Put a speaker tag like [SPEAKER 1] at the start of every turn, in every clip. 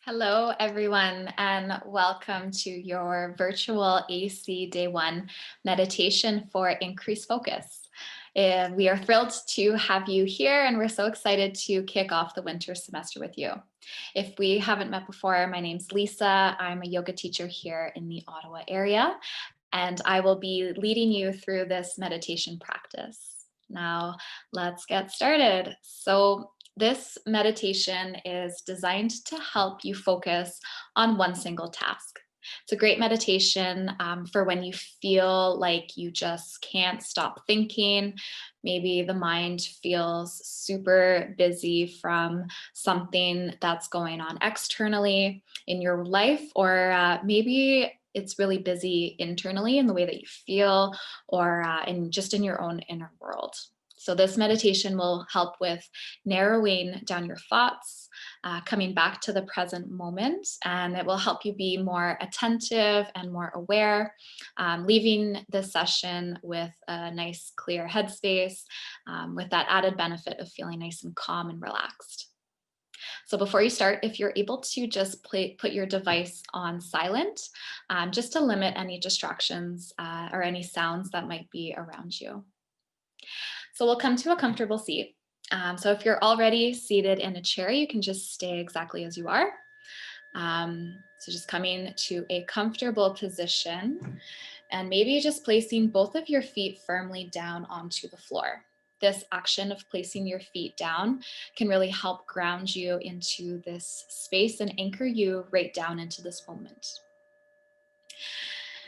[SPEAKER 1] Hello, everyone, and welcome to your virtual AC Day 1 meditation for increased focus. We are thrilled to have you here, and we're so excited to kick off the winter semester with you. If we haven't met before, my name's Lisa. I'm a yoga teacher here in the Ottawa area, and I will be leading you through this meditation practice. Now, let's get started. This meditation is designed to help you focus on one single task. It's a great meditation for when you feel like you just can't stop thinking. Maybe the mind feels super busy from something that's going on externally in your life, or maybe it's really busy internally in the way that you feel, or in your own inner world. So this meditation will help with narrowing down your thoughts, coming back to the present moment, and it will help you be more attentive and more aware, leaving this session with a nice, clear headspace, with that added benefit of feeling nice and calm and relaxed. So before you start, if you're able to just put your device on silent, just to limit any distractions or any sounds that might be around you. So we'll come to a comfortable seat. So if you're already seated in a chair, you can just stay exactly as you are. So just coming to a comfortable position and maybe just placing both of your feet firmly down onto the floor. This action of placing your feet down can really help ground you into this space and anchor you right down into this moment.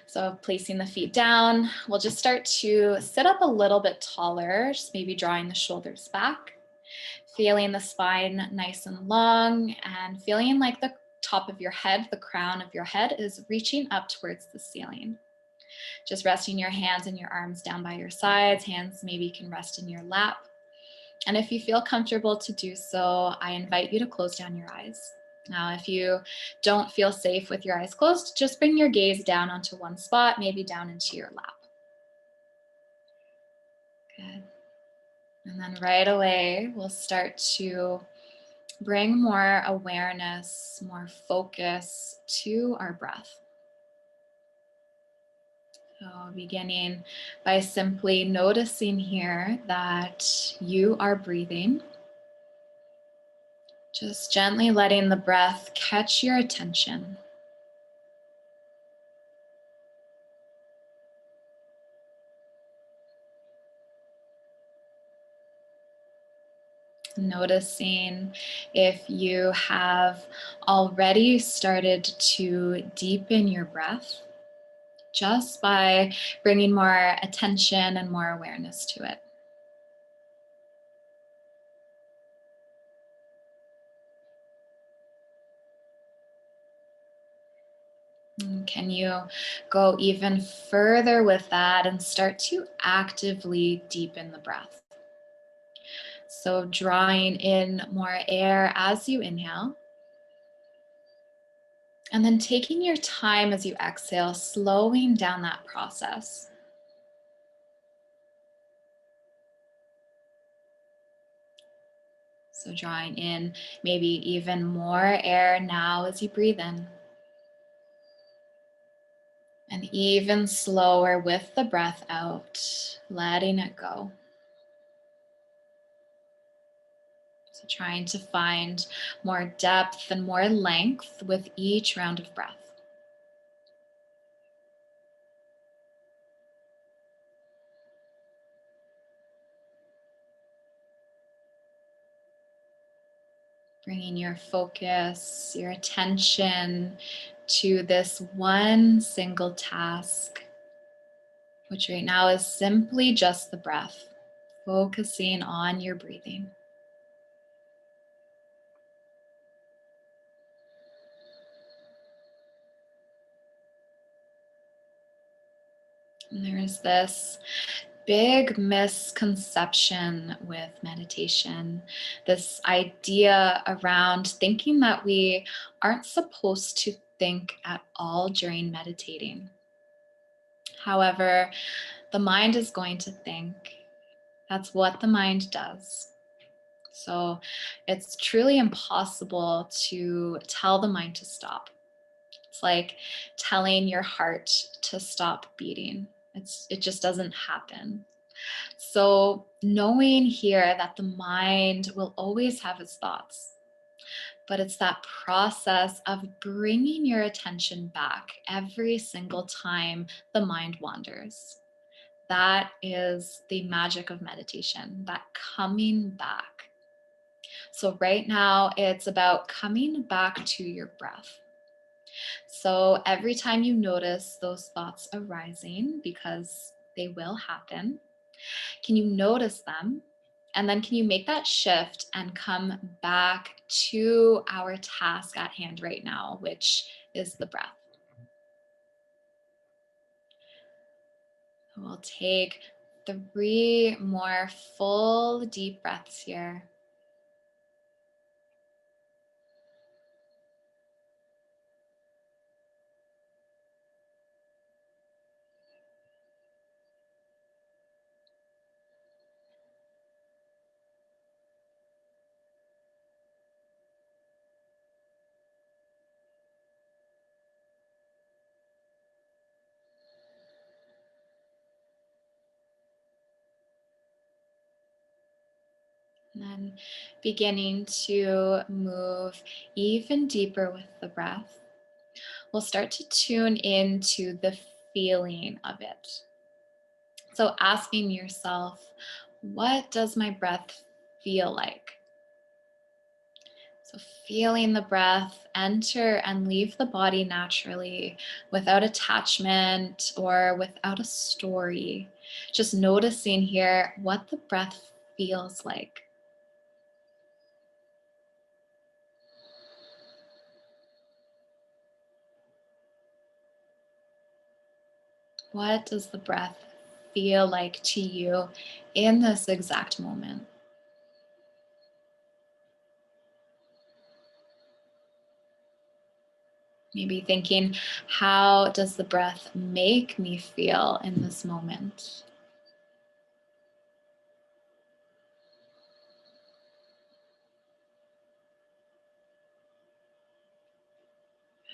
[SPEAKER 1] So placing the feet down, we'll just start to sit up a little bit taller, just maybe drawing the shoulders back, feeling the spine nice and long, and feeling like the top of your head, the crown of your head, is reaching up towards the ceiling. Just resting your hands and your arms down by your sides. Hands maybe can rest in your lap. And if you feel comfortable to do so, I invite you to close down your eyes. Now, if you don't feel safe with your eyes closed, just bring your gaze down onto one spot, maybe down into your lap. Good. And then right away, we'll start to bring more awareness, more focus to our breath. So beginning by simply noticing here that you are breathing. Just gently letting the breath catch your attention. Noticing if you have already started to deepen your breath just by bringing more attention and more awareness to it. Can you go even further with that and start to actively deepen the breath? So drawing in more air as you inhale. And then taking your time as you exhale, slowing down that process. So drawing in maybe even more air now as you breathe in. And even slower with the breath out, letting it go. So trying to find more depth and more length with each round of breath. Bringing your focus, your attention to this one single task, which right now is simply just the breath, focusing on your breathing. And there is this big misconception with meditation, this idea around thinking that we aren't supposed to think at all during meditating. However, the mind is going to think. That's what the mind does. So it's truly impossible to tell the mind to stop. It's like telling your heart to stop beating. It just doesn't happen. So knowing here that the mind will always have its thoughts, but it's that process of bringing your attention back every single time the mind wanders. That is the magic of meditation, that coming back. So right now it's about coming back to your breath. So every time you notice those thoughts arising, because they will happen, can you notice them? And then can you make that shift and come back to our task at hand right now, which is the breath? We'll take 3 more full deep breaths here. And then beginning to move even deeper with the breath. We'll start to tune into the feeling of it. So asking yourself, what does my breath feel like? So feeling the breath enter and leave the body naturally without attachment or without a story. Just noticing here what the breath feels like. What does the breath feel like to you in this exact moment? Maybe thinking, how does the breath make me feel in this moment?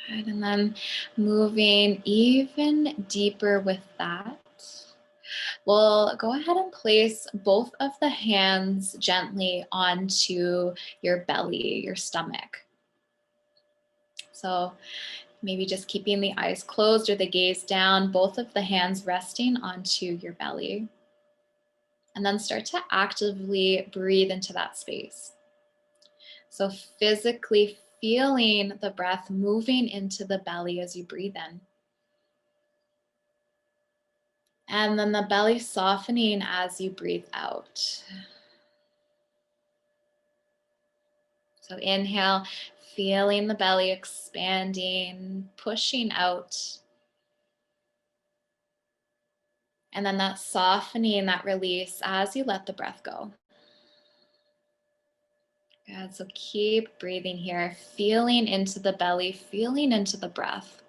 [SPEAKER 1] Good. And then moving even deeper with that, we'll go ahead and place both of the hands gently onto your belly, your stomach. So maybe just keeping the eyes closed or the gaze down, both of the hands resting onto your belly. And then start to actively breathe into that space. So physically feeling the breath moving into the belly as you breathe in. And then the belly softening as you breathe out. So inhale, feeling the belly expanding, pushing out. And then that softening, that release as you let the breath go. Good, so keep breathing here, feeling into the belly, feeling into the breath.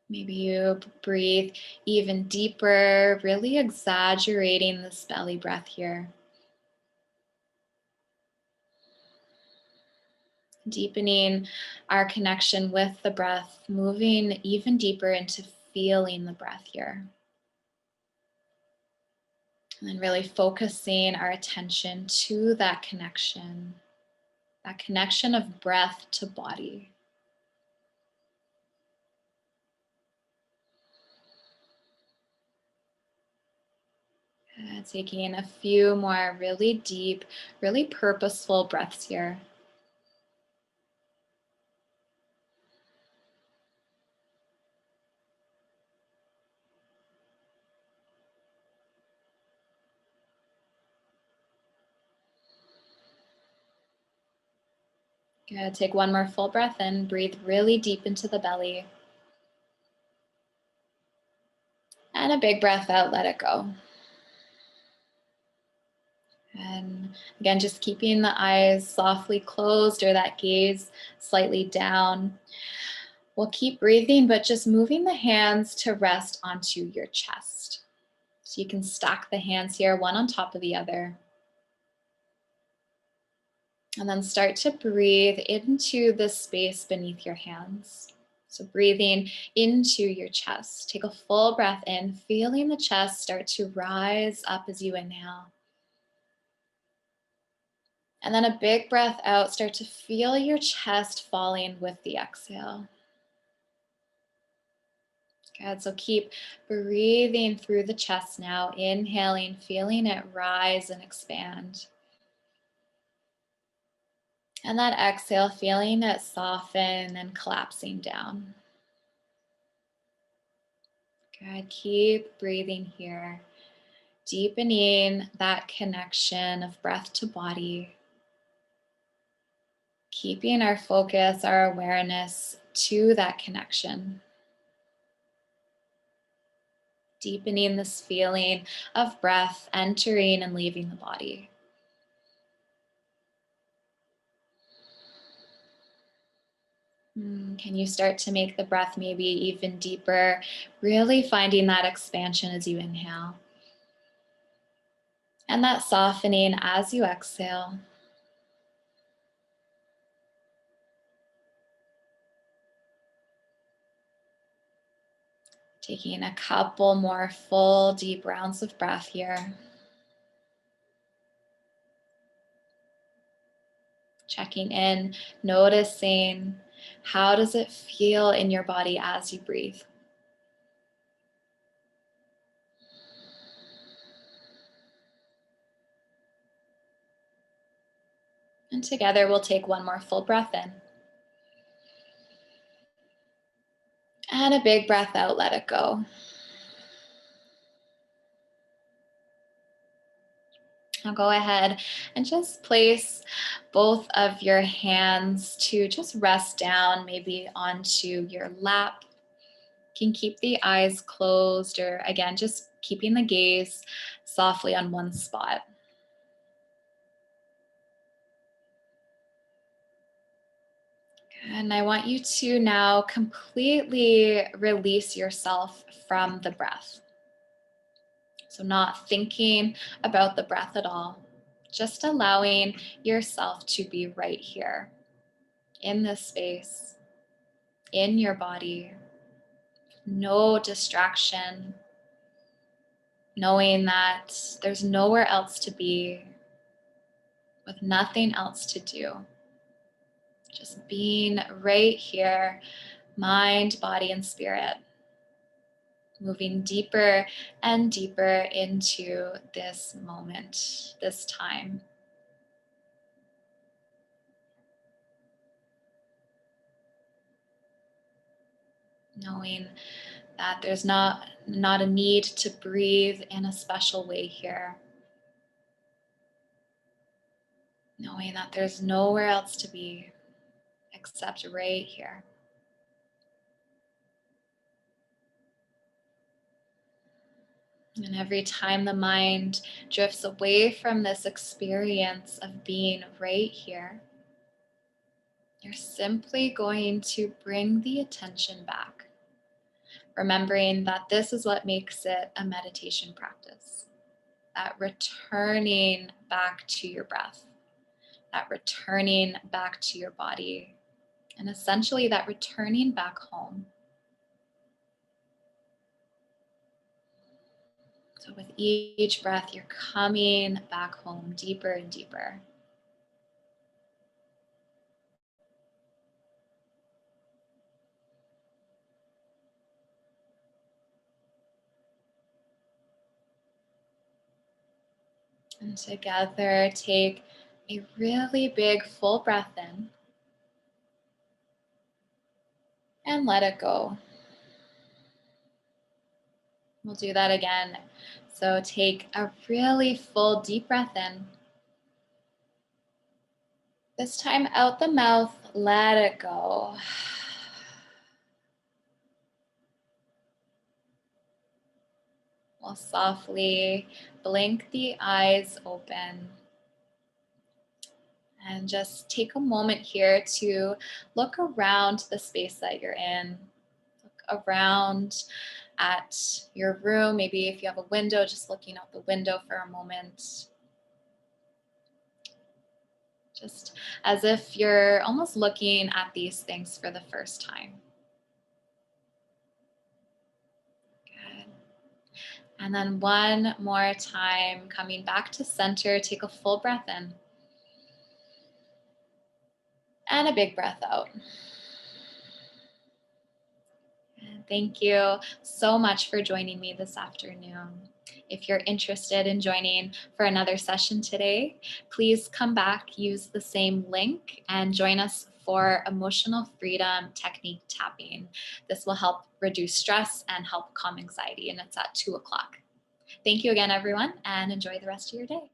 [SPEAKER 1] Maybe you breathe even deeper, really exaggerating this belly breath here. Deepening our connection with the breath, moving even deeper into feeling the breath here. And then really focusing our attention to that connection of breath to body. Taking a few more really deep, really purposeful breaths here. Good. Take one more full breath in. Breathe really deep into the belly. And a big breath out. Let it go. And again, just keeping the eyes softly closed or that gaze slightly down. We'll keep breathing, but just moving the hands to rest onto your chest. So you can stack the hands here, one on top of the other. And then start to breathe into the space beneath your hands. So breathing into your chest. Take a full breath in, feeling the chest start to rise up as you inhale. And then a big breath out, start to feel your chest falling with the exhale. Good, so keep breathing through the chest now, inhaling, feeling it rise and expand. And that exhale, feeling it soften and collapsing down. Good, keep breathing here, deepening that connection of breath to body, keeping our focus, our awareness to that connection. Deepening this feeling of breath entering and leaving the body. Can you start to make the breath maybe even deeper, really finding that expansion as you inhale? And that softening as you exhale. Taking a couple more full deep rounds of breath here. Checking in, noticing how does it feel in your body as you breathe. And together we'll take one more full breath in. And a big breath out, let it go. Now go ahead and just place both of your hands to just rest down, maybe onto your lap. You can keep the eyes closed, or again, just keeping the gaze softly on one spot. And I want you to now completely release yourself from the breath. So not thinking about the breath at all, just allowing yourself to be right here in this space, in your body, no distraction, knowing that there's nowhere else to be, with nothing else to do. Just being right here, mind, body, and spirit. Moving deeper and deeper into this moment, this time. Knowing that there's not a need to breathe in a special way here. Knowing that there's nowhere else to be except right here. And every time the mind drifts away from this experience of being right here, you're simply going to bring the attention back, remembering that this is what makes it a meditation practice. That returning back to your breath, that returning back to your body, and essentially that returning back home. So with each breath, you're coming back home deeper and deeper. And together, take a really big full breath in and let it go. We'll do that again. So take a really full deep breath in. This time out the mouth, let it go. We'll softly blink the eyes open. And just take a moment here to look around the space that you're in. Look around at your room. Maybe if you have a window, just looking out the window for a moment. Just as if you're almost looking at these things for the first time. Good. And then one more time, coming back to center, take a full breath in and a big breath out. And thank you so much for joining me this afternoon. If you're interested in joining for another session today, please come back, use the same link, and join us for emotional freedom technique tapping. This will help reduce stress and help calm anxiety, and it's at 2 o'clock. Thank you again, everyone, and enjoy the rest of your day.